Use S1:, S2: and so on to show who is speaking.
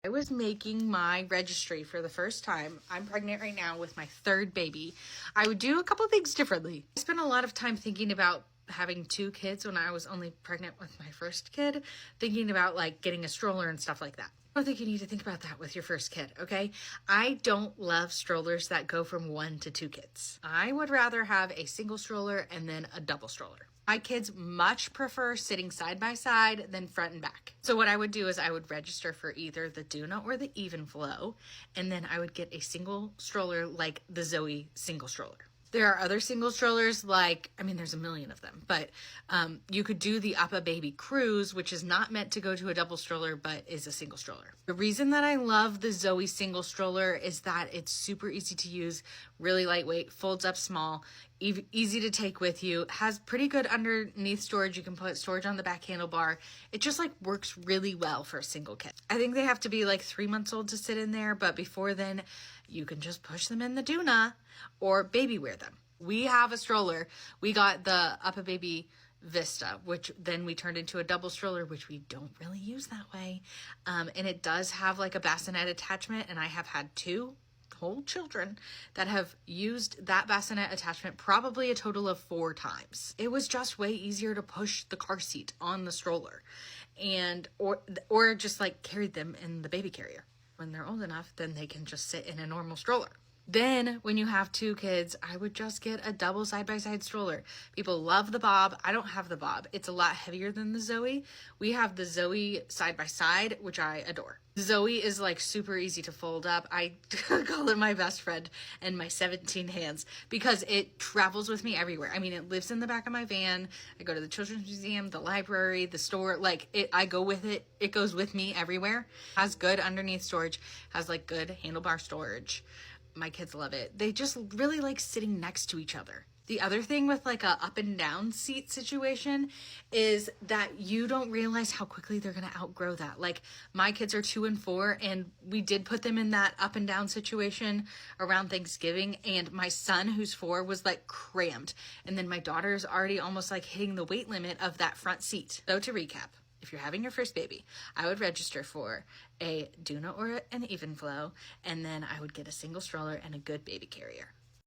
S1: I was making my registry for the first time. I'm pregnant right now with my third baby. I would do a couple things differently. I spent a lot of time thinking about having 2 kids when I was only pregnant with my first kid, thinking about like getting a stroller and stuff like that. I don't think you need to think about that with your first kid, okay? I don't love strollers that go from 1 to 2 kids. I would rather have a single stroller and then a double stroller. My kids much prefer sitting side by side than front and back. So what I would do is I would register for either the Doona or the Evenflo, and then I would get a single stroller like the Zoe single stroller. There are other single strollers like, there's a million of them, but you could do the Uppa Baby Cruise, which is not meant to go to a double stroller, but is a single stroller. The reason that I love the Zoe single stroller is that it's super easy to use, really lightweight, folds up small, easy to take with you, has pretty good underneath storage. You can put storage on the back handlebar. It just like works really well for a single kid. I think they have to be like 3 months old to sit in there, but before then you can just push them in the Doona or baby wear them. We have a stroller. We got the Uppa Baby Vista, which then we turned into a double stroller, which we don't really use that way. And it does have like a bassinet attachment, and I have had 2 whole children that have used that bassinet attachment probably a total of 4 times. It was just way easier to push the car seat on the stroller and or just like carry them in the baby carrier. When they're old enough, then they can just sit in a normal stroller. Then when you have 2 kids, I would just get a double side-by-side stroller. People love the Bob. I don't have the Bob. It's a lot heavier than the Zoe. We have the Zoe side-by-side, which I adore. Zoe is like super easy to fold up. I call it my best friend and my 17 hands because it travels with me everywhere. It lives in the back of my van. I go to the Children's Museum, the library, the store. I go with it. It goes with me everywhere. Has good underneath storage. Has like good handlebar storage. My kids love it. They just really like sitting next to each other. The other thing with like a up and down seat situation is that you don't realize how quickly they're going to outgrow that. Like my kids are 2 and 4, and we did put them in that up and down situation around Thanksgiving. And my son, who's 4, was like crammed. And then my daughter's already almost like hitting the weight limit of that front seat. So to recap, if you're having your first baby, I would register for a Doona or an Evenflo, and then I would get a single stroller and a good baby carrier.